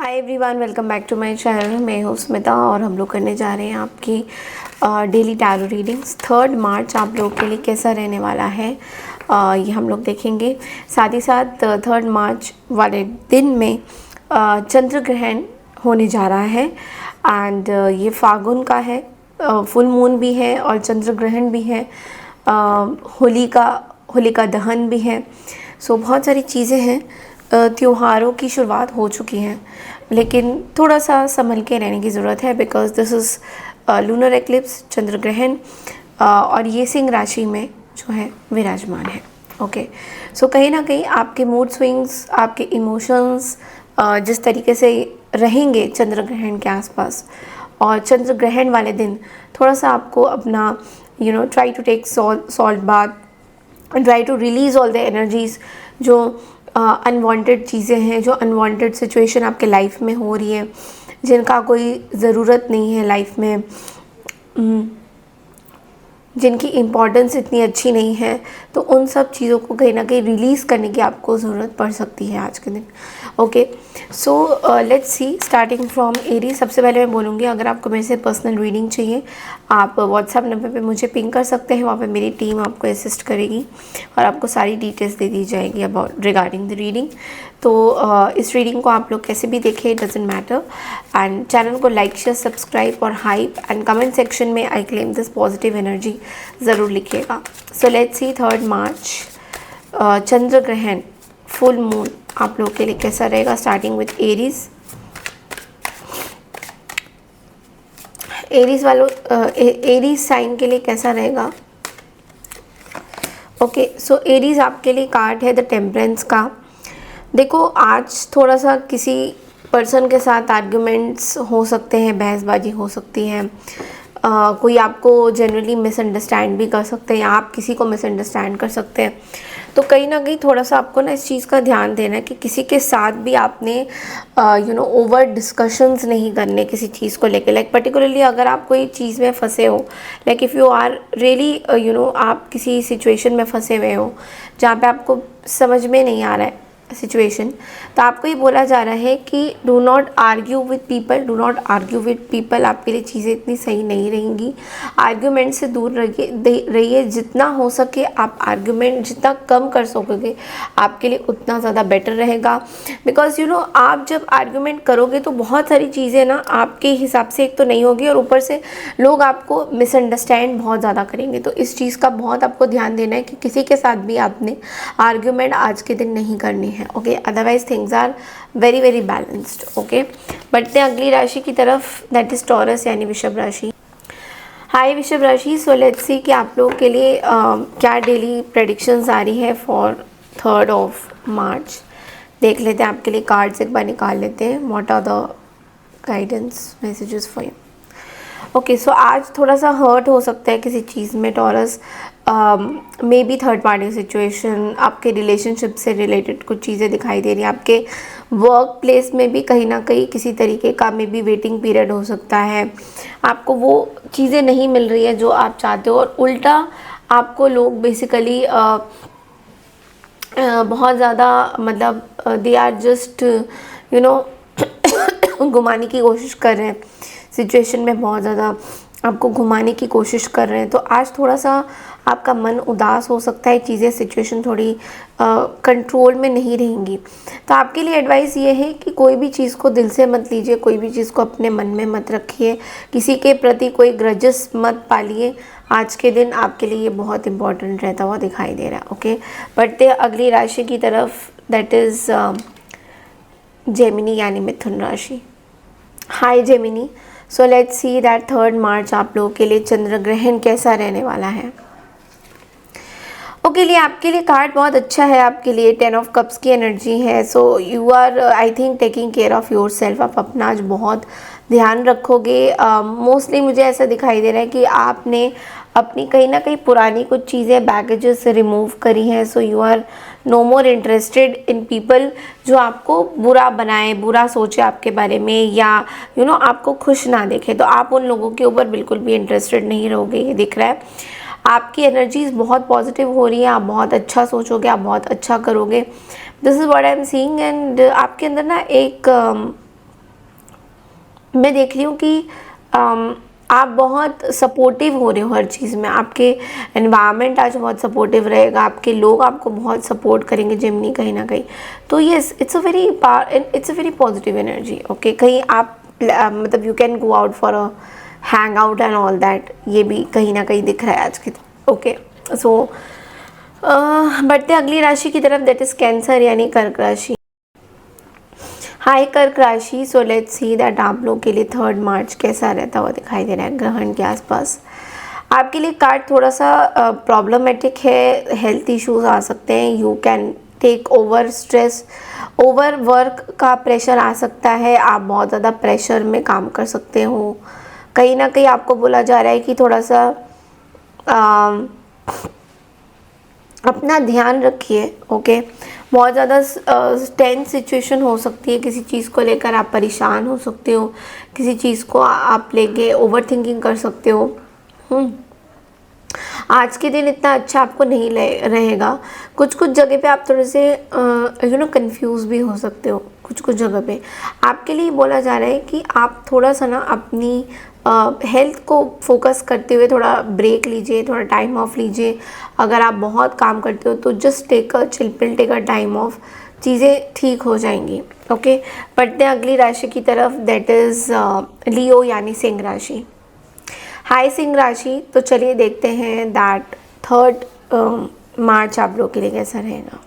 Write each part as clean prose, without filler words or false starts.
Hi everyone, welcome back to my channel. मैं हूँ स्मिता और हम लोग करने जा रहे हैं आपकी डेली टैरो रीडिंग्स। 3 मार्च आप लोगों के लिए कैसा रहने वाला है ये हम लोग देखेंगे। साथ ही साथ 3 मार्च वाले दिन में चंद्र ग्रहण होने जा रहा है एंड ये फागुन का है। फुल मून भी है और चंद्र ग्रहण भी है। होलिका दहन भी है। सो बहुत सारी चीज़ें हैं। त्योहारों की शुरुआत हो चुकी है, लेकिन थोड़ा सा संभल के रहने की ज़रूरत है because this is lunar eclipse, चंद्र ग्रहण, और ये सिंह राशि में जो है विराजमान है। ओके, सो कहीं ना कहीं आपके मूड स्विंग्स, आपके इमोशंस जिस तरीके से रहेंगे चंद्र ग्रहण के आसपास, और चंद्र ग्रहण वाले दिन थोड़ा सा आपको अपना try to take salt bath, try to release all the energies जो अनवांटेड चीज़ें हैं, जो अनवांटेड सिचुएशन आपके लाइफ में हो रही है, जिनका कोई ज़रूरत नहीं है लाइफ में, जिनकी इम्पोर्टेंस इतनी अच्छी नहीं है, तो उन सब चीज़ों को कहीं ना कहीं रिलीज़ करने की आपको ज़रूरत पड़ सकती है आज के दिन। Okay, so let's C starting from Aries. सबसे पहले मैं बोलूँगी, अगर आपको मेरे से पर्सनल रीडिंग चाहिए आप व्हाट्सएप नंबर पे मुझे पिंग कर सकते हैं। वहाँ पे मेरी टीम आपको असिस्ट करेगी और आपको सारी डिटेल्स दे दी जाएगी अबाउट रिगार्डिंग द रीडिंग। तो इस रीडिंग को आप लोग कैसे भी देखें, it doesn't matter. And channel को लाइक, शेयर, सब्सक्राइब और हाइप एंड कमेंट सेक्शन में I claim this positive energy ज़रूर लिखिएगा। सो लेट्स सी 3 मार्च चंद्र ग्रहण, फुल मून आप लोगों के लिए कैसा रहेगा। Starting with Aries. एरीज वालों, एरीज साइन के लिए कैसा रहेगा। ओके, सो एरीज आपके लिए कार्ड है द टेम्परेंस का। देखो, आज थोड़ा सा किसी पर्सन के साथ आर्ग्यूमेंट्स हो सकते हैं, बहसबाजी हो सकती है। कोई आपको जनरली मिसअंडरस्टैंड भी कर सकते हैं या आप किसी को मिसअंडरस्टैंड कर सकते हैं। तो कहीं ना कहीं थोड़ा सा आपको ना इस चीज़ का ध्यान देना है कि किसी के साथ भी आपने ओवर डिस्कशंस नहीं करने किसी चीज़ को लेके। लाइक पर्टिकुलरली अगर आप कोई चीज़ में फंसे हो, like if you are really आप किसी सिचुएशन में फंसे हुए हो जहाँ पे आपको समझ में नहीं आ रहा है सिचुएशन, तो आपको ये बोला जा रहा है कि do not argue with people, do not argue with people. आपके लिए चीज़ें इतनी सही नहीं रहेंगी। आर्ग्यूमेंट से दूर रहिए। जितना हो सके आप आर्ग्यूमेंट जितना कम कर सकोगे आपके लिए उतना ज़्यादा बेटर रहेगा। बिकॉज आप जब आर्ग्यूमेंट करोगे तो बहुत सारी चीज़ें ना आपके हिसाब से एक तो नहीं होगी, और ऊपर से लोग आपको मिसअंडरस्टैंड बहुत ज़्यादा करेंगे। तो इस चीज़ का बहुत आपको ध्यान देना है कि किसी के साथ भी आपने आर्ग्यूमेंट आज के दिन नहीं करनी है। Okay, otherwise things are very very balanced. Okay, बढ़ते हैं अगली राशि की तरफ, दैट इज टॉरस यानी वृषभ राशि। हाय वृषभ राशि, सो लेट्स सी कि आप लोगों के लिए क्या डेली प्रेडिक्शंस आ रही है फॉर 3 मार्च। देख लेते हैं आपके लिए कार्ड्स एक बार निकाल लेते हैं। What are the guidance messages for you. Okay, so आज थोड़ा सा हर्ट हो सकता है किसी चीज़ में taurus. May be third party situation, आपके रिलेशनशिप से रिलेटेड कुछ चीज़ें दिखाई दे रही हैं। आपके वर्क प्लेस में भी कहीं ना कहीं किसी तरीके का मे बी वेटिंग पीरियड हो सकता है। आपको वो चीज़ें नहीं मिल रही है जो आप चाहते हो, और उल्टा आपको लोग बेसिकली बहुत ज़्यादा मतलब दे आर जस्ट घुमाने की कोशिश कर रहे हैं सिचुएशन में, बहुत ज़्यादा आपको घुमाने की कोशिश कर रहे हैं। तो आज थोड़ा सा आपका मन उदास हो सकता है, चीज़ें सिचुएशन थोड़ी कंट्रोल में नहीं रहेंगी। तो आपके लिए एडवाइस ये है कि कोई भी चीज़ को दिल से मत लीजिए, कोई भी चीज़ को अपने मन में मत रखिए, किसी के प्रति कोई ग्रजेस मत पालिए। आज के दिन आपके लिए ये बहुत इंपॉर्टेंट रहता हुआ दिखाई दे रहा है। ओके, बढ़ते अगली राशि की तरफ, दैट इज़ जेमिनी यानी मिथुन राशि। Hi Gemini, so let's see that 3 March आप लोगों के लिए चंद्र ग्रहण कैसा रहने वाला है। ओके, लिए आपके लिए कार्ड बहुत अच्छा है। आपके लिए 10 ऑफ कप्स की एनर्जी है। सो you are I think taking care of your self. आप अपना आज बहुत ध्यान रखोगे। मोस्टली मुझे ऐसा दिखाई दे रहा है कि आपने अपनी कहीं ना कहीं पुरानी कुछ चीज़ें, बैगेजेस रिमूव करी हैं। So you are no more interested in people जो आपको बुरा बनाए, बुरा सोचे आपके बारे में, या आपको खुश ना देखे। तो आप उन लोगों के ऊपर बिल्कुल भी इंटरेस्टेड नहीं रहोगे, ये दिख रहा है। आपकी एनर्जीज बहुत पॉजिटिव हो रही है। आप बहुत अच्छा सोचोगे, आप बहुत अच्छा करोगे। This is what I am seeing. And आपके अंदर ना एक मैं देख रही हूँ कि आप बहुत सपोर्टिव हो रहे हो हर चीज़ में, आपके एनवायरनमेंट आज बहुत सपोर्टिव रहेगा, आपके लोग आपको बहुत सपोर्ट करेंगे जेमिनी कहीं ना कहीं। तो yes, it's a very positive energy. Okay, कहीं आप मतलब you can go out for a hang out and all that, ये भी कहीं ना कहीं दिख रहा है आज की। ओके, सो बढ़ते अगली राशि की तरफ, दैट इज़ कैंसर यानी कर्क राशि। हाय कर्क राशि, सो लेट्स सी दैट आप लोग के लिए 3 मार्च कैसा रहता हुआ दिखाई दे रहा है ग्रहण के आसपास। आपके लिए कार्ड थोड़ा सा प्रॉब्लमेटिक है, हेल्थ इश्यूज आ सकते हैं, you can take over stress, over work का प्रेशर आ सकता है, आप बहुत ज़्यादा प्रेशर में काम कर सकते हो। कहीं ना कहीं आपको बोला जा रहा है कि थोड़ा सा अपना ध्यान रखिए। ओके, बहुत ज़्यादा टेंस सिचुएशन हो सकती है, किसी चीज़ को लेकर आप परेशान हो सकते हो, किसी चीज़ को आप लेके ओवर थिंकिंग कर सकते हो। आज के दिन इतना अच्छा आपको नहीं रहेगा। कुछ कुछ जगह पे आप थोड़े से कंफ्यूज भी हो सकते हो। कुछ कुछ जगह पे आपके लिए बोला जा रहा है कि आप थोड़ा सा ना अपनी हेल्थ को फोकस करते हुए थोड़ा ब्रेक लीजिए, थोड़ा टाइम ऑफ लीजिए। अगर आप बहुत काम करते हो तो just take a chill pill, take a time off, चीज़ें ठीक हो जाएंगी। ओके, बढ़ते हैं अगली राशि की तरफ, दैट इज़ लियो यानी सिंह राशि। हाय सिंह राशि, तो चलिए देखते हैं दैट 3 मार्च आप लोग के लिए कैसा रहेगा।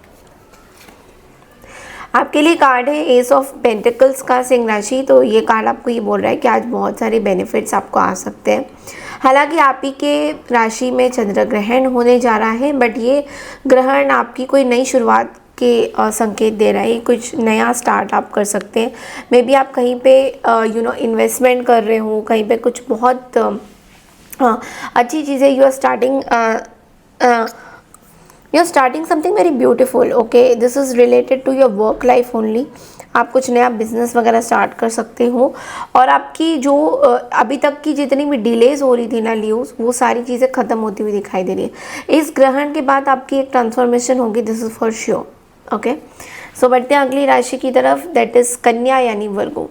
आपके लिए कार्ड है एस ऑफ पेंटिकल्स का सिंह राशि। तो ये कार्ड आपको ये बोल रहा है कि आज बहुत सारे बेनिफिट्स आपको आ सकते हैं। हालांकि आप ही के राशि में चंद्र ग्रहण होने जा रहा है, बट ये ग्रहण आपकी कोई नई शुरुआत के संकेत दे रहा है, कुछ नया स्टार्ट आप कर सकते हैं। मे बी आप कहीं पे इन्वेस्टमेंट कर रहे हो, कहीं पे कुछ बहुत अच्छी चीज़ें you are starting something very beautiful. Okay, this is related to your work life only. आप कुछ नया बिजनेस वगैरह स्टार्ट कर सकते हो, और आपकी जो अभी तक की जितनी भी डिलेज हो रही थी ना लियोस, वो सारी चीज़ें ख़त्म होती हुई दिखाई दे रही है। इस ग्रहण के बाद आपकी एक ट्रांसफॉर्मेशन होगी, this is for sure. Okay, so बढ़ते हैं अगली राशि की तरफ, दैट इज़ कन्या यानी वर्गो।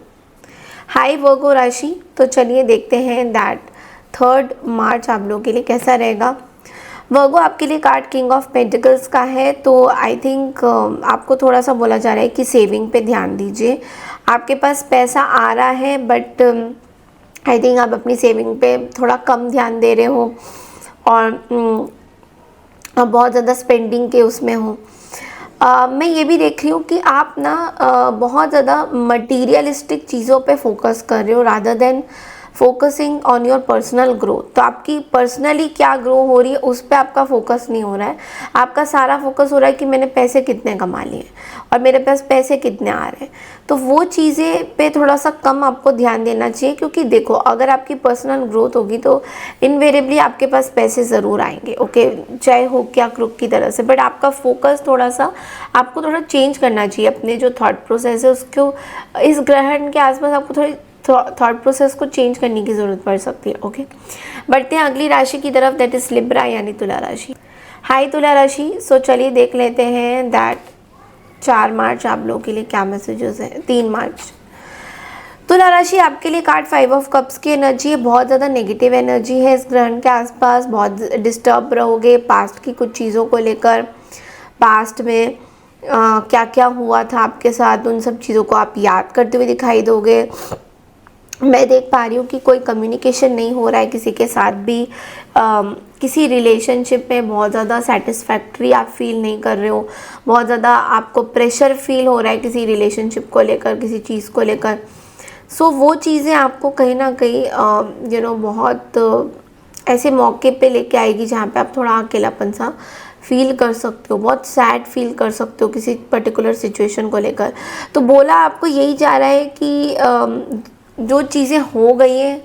हाई वर्गो राशि, तो चलिए देखते हैं दैट 3 मार्च आप लोगों के लिए कैसा रहेगा। वर्गो आपके लिए कार्ड किंग ऑफ पेंटिकल्स का है, तो आई थिंक आपको थोड़ा सा बोला जा रहा है कि सेविंग पे ध्यान दीजिए। आपके पास पैसा आ रहा है, बट आई थिंक आप अपनी सेविंग पे थोड़ा कम ध्यान दे रहे हो, और आप बहुत ज़्यादा स्पेंडिंग के उसमें हो। मैं ये भी देख रही हूँ कि आप ना बहुत ज़्यादा मटीरियलिस्टिक चीज़ों पे फोकस कर रहे हो rather than focusing on your personal growth. तो आपकी पर्सनली क्या ग्रो हो रही है उस पर आपका फोकस नहीं हो रहा है। आपका सारा फोकस हो रहा है कि मैंने पैसे कितने कमा लिए और मेरे पास पैसे कितने आ रहे हैं। तो वो चीज़ें पे थोड़ा सा कम आपको ध्यान देना चाहिए, क्योंकि देखो अगर आपकी पर्सनल ग्रोथ होगी तो इनवेरिएबली आपके पास पैसे ज़रूर आएंगे। ओके, चाहे हो क्या क्रुक की तरह से, बट आपका फोकस थोड़ा सा आपको थोड़ा चेंज करना चाहिए। अपने जो थॉट प्रोसेस है उसको इस ग्रहण के आसपास आपको थोड़ी थॉट प्रोसेस को चेंज करने की ज़रूरत पड़ सकती है। ओके, बढ़ते हैं अगली राशि की तरफ, दैट इज़ लिब्रा यानी तुला राशि। हाय तुला राशि, सो चलिए देख लेते हैं दैट 4 मार्च आप लोगों के लिए क्या मैसेजेस हैं। 3 मार्च तुला राशि आपके लिए कार्ड 5 ऑफ कप्स की एनर्जी है। बहुत ज़्यादा नेगेटिव एनर्जी है इस ग्रहण के आसपास, बहुत डिस्टर्ब रहोगे पास्ट की कुछ चीज़ों को लेकर। पास्ट में क्या क्या हुआ था आपके साथ, उन सब चीज़ों को आप याद करते हुए दिखाई दोगे। मैं देख पा रही हूँ कि कोई कम्युनिकेशन नहीं हो रहा है किसी के साथ भी। किसी रिलेशनशिप में बहुत ज़्यादा सेटिस्फैक्ट्री आप फील नहीं कर रहे हो, बहुत ज़्यादा आपको प्रेशर फील हो रहा है किसी रिलेशनशिप को लेकर, किसी चीज़ को लेकर। सो वो चीज़ें आपको कहीं ना कहीं बहुत ऐसे मौके पे लेके आएगी जहाँ पे आप थोड़ा अकेलापन सा फील कर सकते हो, बहुत सैड फील कर सकते हो किसी पर्टिकुलर सिचुएशन को लेकर। तो बोला आपको यही जा रहा है कि जो चीज़ें हो गई हैं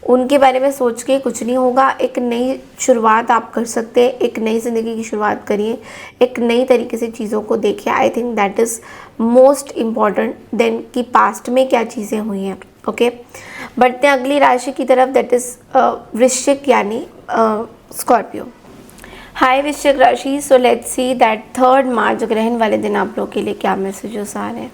उनके बारे में सोच के कुछ नहीं होगा। एक नई शुरुआत आप कर सकते हैं, एक नई ज़िंदगी की शुरुआत करिए, एक नई तरीके से चीज़ों को देखिए। I think that is most important than कि पास्ट में क्या चीज़ें हुई हैं। ओके, बढ़ते हैं अगली राशि की तरफ, दैट इज़ वृश्चिक यानी स्कॉर्पियो। हाय वृश्चिक राशि, सो लेट्स सी दैट 3 मार्च ग्रहण वाले दिन आप लोग के लिए क्या मैसेजेस आ रहे हैं।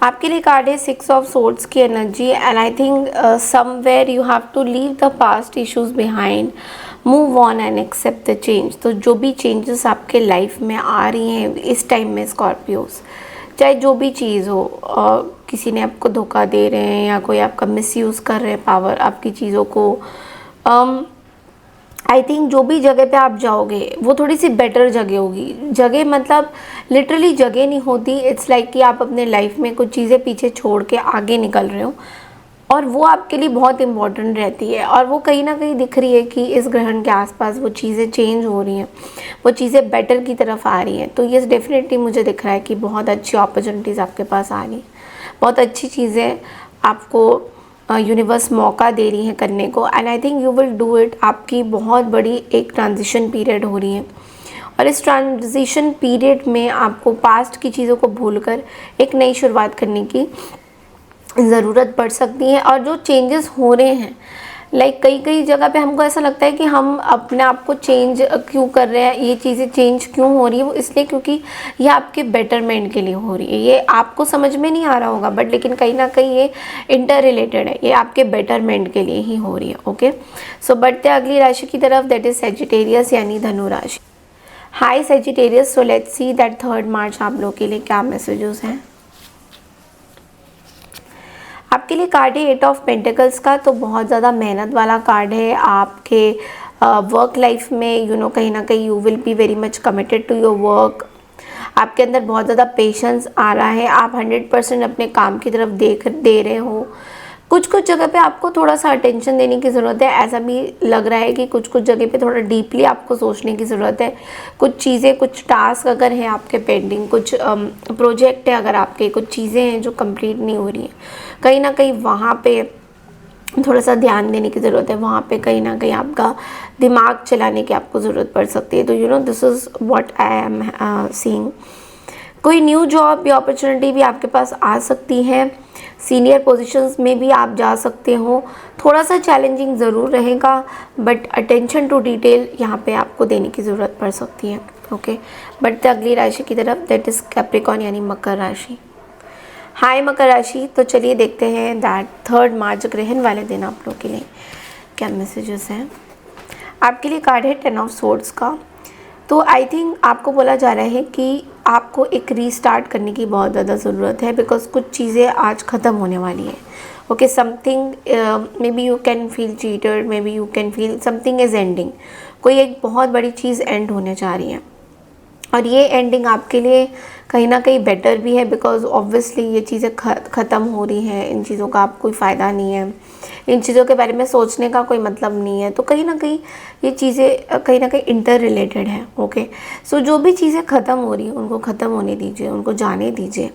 आपके लिए कार्ड है 6 ऑफ सोर्ड्स की energy and I think somewhere you have to leave the past issues behind, move on and accept the change. तो जो भी चेंजेस आपके लाइफ में आ रही हैं इस टाइम में स्कॉर्पियोज, चाहे जो भी चीज़ हो, किसी ने आपको धोखा दे रहे हैं या कोई आपका मिसयूज़ कर रहे हैं पावर आपकी चीज़ों को, आई थिंक जो भी जगह पे आप जाओगे वो थोड़ी सी बेटर जगह होगी। जगह मतलब लिटरली जगह नहीं होती, इट्स लाइक कि आप अपने लाइफ में कुछ चीज़ें पीछे छोड़ के आगे निकल रहे हो और वो आपके लिए बहुत इम्पॉर्टेंट रहती है और वो कहीं ना कहीं दिख रही है कि इस ग्रहण के आसपास वो चीज़ें चेंज हो रही हैं, वो चीज़ें बेटर की तरफ आ रही हैं। तो ये डेफिनेटली मुझे दिख रहा है कि बहुत अच्छी अपॉर्चुनिटीज़ आपके पास आ रही हैं, बहुत अच्छी चीज़ें आपको यूनिवर्स मौका दे रही हैं करने को and I think you will do it. आपकी बहुत बड़ी एक ट्रांजिशन पीरियड हो रही है और इस ट्रांजिशन पीरियड में आपको पास्ट की चीज़ों को भूलकर एक नई शुरुआत करने की ज़रूरत पड़ सकती है। और जो चेंजेस हो रहे हैं लाइक कई जगह पे हमको ऐसा लगता है कि हम अपने आप को चेंज क्यों कर रहे हैं, ये चीज़ें चेंज क्यों हो रही है, वो इसलिए क्योंकि ये आपके बेटरमेंट के लिए हो रही है। ये आपको समझ में नहीं आ रहा होगा बट लेकिन कहीं ना कहीं ये इंटर रिलेटेड है, ये आपके बेटरमेंट के लिए ही हो रही है। ओके, सो बढ़ते अगली राशि की तरफ, दैट इज सेजिटेरियस यानी धनु राशि। High Sagittarius, so let's see that 3 March आप लोग के लिए क्या मैसेजेस हैं। आपके लिए कार्ड है 8 ऑफ पेंटिकल्स का, तो बहुत ज़्यादा मेहनत वाला कार्ड है। आपके वर्क लाइफ में कहीं ना कहीं you will be very much committed to your work. आपके अंदर बहुत ज़्यादा पेशेंस आ रहा है, आप 100% अपने काम की तरफ दे रहे हो। कुछ जगह पे आपको थोड़ा सा अटेंशन देने की ज़रूरत है, ऐसा भी लग रहा है कि कुछ जगह पे थोड़ा डीपली आपको सोचने की ज़रूरत है। कुछ चीज़ें, कुछ टास्क अगर हैं आपके पेंडिंग, कुछ प्रोजेक्ट है अगर आपके, कुछ चीज़ें हैं जो कंप्लीट नहीं हो रही हैं, कहीं ना कहीं वहाँ पे थोड़ा सा ध्यान देने की ज़रूरत है। वहाँ पे कहीं ना कहीं आपका दिमाग चलाने की आपको ज़रूरत पड़ सकती है। तो this is what I am seeing. कोई न्यू जॉब या अपॉर्चुनिटी भी आपके पास आ सकती है, सीनियर पोजीशंस में भी आप जा सकते हो। थोड़ा सा चैलेंजिंग ज़रूर रहेगा बट अटेंशन टू डिटेल यहाँ पे आपको देने की ज़रूरत पड़ सकती है। ओके, बढ़ते अगली राशि की तरफ, दैट इज़ कैप्रिकॉर्न यानी मकर राशि। हाय मकर राशि, तो चलिए देखते हैं दैट 3 मार्च ग्रहण वाले दिन आप लोग के लिए क्या मैसेजेस हैं। आपके लिए कार्ड है 10 ऑफ सोर्ड्स का, तो आई थिंक आपको बोला जा रहा है कि आपको एक रीस्टार्ट करने की बहुत ज़्यादा ज़रूरत है बिकॉज कुछ चीज़ें आज ख़त्म होने वाली है। Okay, something may be you can feel cheated, may be you can feel something is ending. कोई एक बहुत बड़ी चीज़ एंड होने जा रही है और ये एंडिंग आपके लिए कहीं ना कहीं बेटर भी है बिकॉज ऑब्वियसली ये चीज़ें ख़त्म हो रही हैं, इन चीज़ों का आप कोई फ़ायदा नहीं है, इन चीज़ों के बारे में सोचने का कोई मतलब नहीं है। तो कहीं ना कहीं ये चीज़ें कहीं ना कहीं इंटर रिलेटेड है। ओके, सो जो भी चीज़ें ख़त्म हो रही हैं उनको ख़त्म होने दीजिए, उनको जाने दीजिए।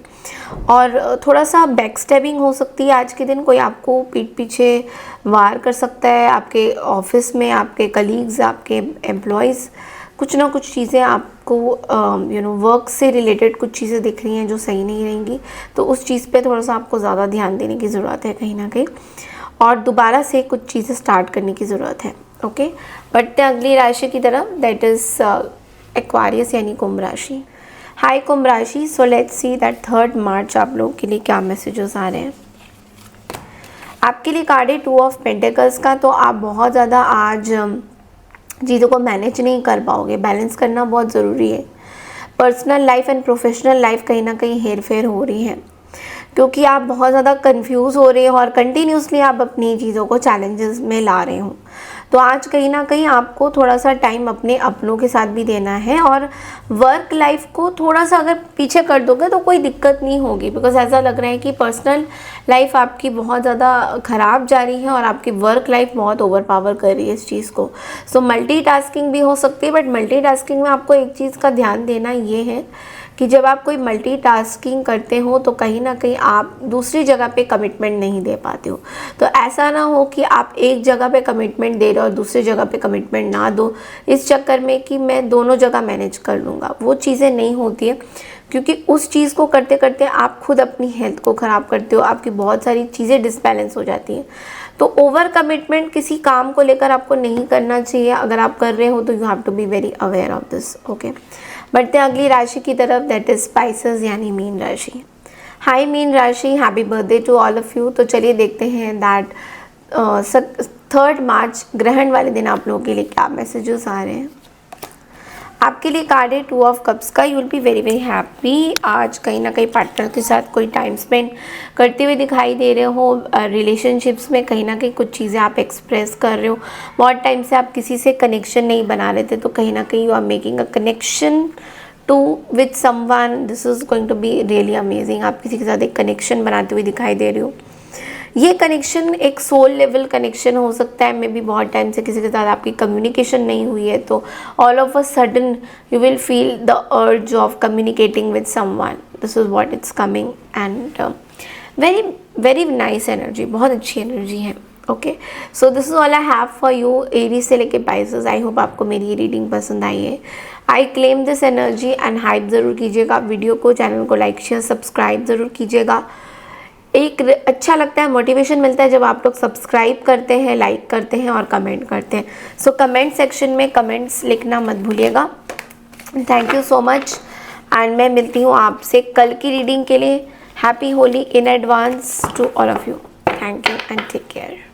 और थोड़ा सा बैक स्टैबिंग हो सकती है आज के दिन, कोई आपको पीठ पीछे वार कर सकता है, आपके ऑफिस में आपके कलीग्स, आपके एम्प्लॉयज़, कुछ ना कुछ चीज़ें आपको वर्क से रिलेटेड कुछ चीज़ें दिख रही हैं जो सही नहीं रहेंगी। तो उस चीज़ पे थोड़ा सा आपको ज़्यादा ध्यान देने की ज़रूरत है कहीं ना कहीं, और दोबारा से कुछ चीज़ें स्टार्ट करने की ज़रूरत है। ओके, बढ़ते अगली राशि की तरफ, दैट इज़ एक्वारियस यानी कुंभ राशि। हाय कुंभ राशि, सो लेट्स सी दैट 3 मार्च आप लोगों के लिए क्या मैसेजेस आ रहे हैं। आपके लिए कार्ड है 2 ऑफ पेंटिकल्स का, तो आप बहुत ज़्यादा आज चीज़ों को मैनेज नहीं कर पाओगे, बैलेंस करना बहुत ज़रूरी है। Personal life and professional life कहीं ना कहीं हेर फेर हो रही है क्योंकि आप बहुत ज़्यादा कंफ्यूज हो रहे हो और कंटिन्यूसली आप अपनी चीज़ों को चैलेंजेस में ला रहे हो। तो आज कहीं ना कहीं आपको थोड़ा सा टाइम अपने अपनों के साथ भी देना है और वर्क लाइफ को थोड़ा सा अगर पीछे कर दोगे तो कोई दिक्कत नहीं होगी बिकॉज ऐसा लग रहा है कि पर्सनल लाइफ आपकी बहुत ज़्यादा ख़राब जा रही है और आपकी वर्क लाइफ बहुत ओवर पावर कर रही है इस चीज़ को। सो मल्टीटास्किंग भी हो सकती है बट मल्टीटास्किंग में आपको एक चीज़ का ध्यान देना ये है कि जब आप कोई मल्टीटास्किंग करते हो तो कहीं ना कहीं आप दूसरी जगह पे कमिटमेंट नहीं दे पाते हो। तो ऐसा ना हो कि आप एक जगह पे कमिटमेंट दे रहे हो और दूसरी जगह पे कमिटमेंट ना दो इस चक्कर में कि मैं दोनों जगह मैनेज कर लूँगा, वो चीज़ें नहीं होती है क्योंकि उस चीज़ को करते करते आप खुद अपनी हेल्थ को ख़राब करते हो, आपकी बहुत सारी चीज़ें डिसबैलेंस हो जाती हैं। तो ओवर कमिटमेंट किसी काम को लेकर आपको नहीं करना चाहिए। अगर आप कर रहे हो तो you have to be very aware of this. Okay, बढ़ते हैं अगली राशि की तरफ, दैट इज स्पाइसेस यानी मीन राशि। हाय मीन राशि, happy birthday to all of you. तो चलिए देखते हैं दैट 3 मार्च ग्रहण वाले दिन आप लोगों के लिए क्या मैसेजेस आ रहे हैं। आपके लिए कार्ड है 2 ऑफ कप्स का। You will be very very happy. आज कहीं ना कहीं पार्टनर के साथ कोई टाइम स्पेंड करते हुए दिखाई दे रहे हो। रिलेशनशिप्स में कहीं ना कहीं कुछ चीज़ें आप एक्सप्रेस कर रहे हो। बहुत टाइम से आप किसी से कनेक्शन नहीं बना रहे थे, तो कहीं ना कहीं you are making a connection to with someone. This is going to be really amazing. आप किसी के साथ एक कनेक्शन बनाते हुए दिखाई दे रहे हो। ये कनेक्शन एक सोल लेवल कनेक्शन हो सकता है। मे बी बहुत टाइम से किसी के साथ आपकी कम्युनिकेशन नहीं हुई है, तो all of a sudden you will feel the urge of communicating with someone. This is what it's coming and very very nice energy, बहुत अच्छी एनर्जी है। Okay, so this is all I have for you Aries से लेके Pisces. I hope आपको मेरी ये reading पसंद आई है। I claim this energy and hype ज़रूर कीजिएगा वीडियो को, चैनल को लाइक शेयर सब्सक्राइब ज़रूर कीजिएगा। एक अच्छा लगता है, मोटिवेशन मिलता है जब आप लोग सब्सक्राइब करते हैं, लाइक करते हैं और कमेंट करते हैं। सो कमेंट सेक्शन में कमेंट्स लिखना मत भूलिएगा। Thank you so much and मैं मिलती हूँ आपसे कल की रीडिंग के लिए। Happy Holi in advance to all of you. Thank you and take care.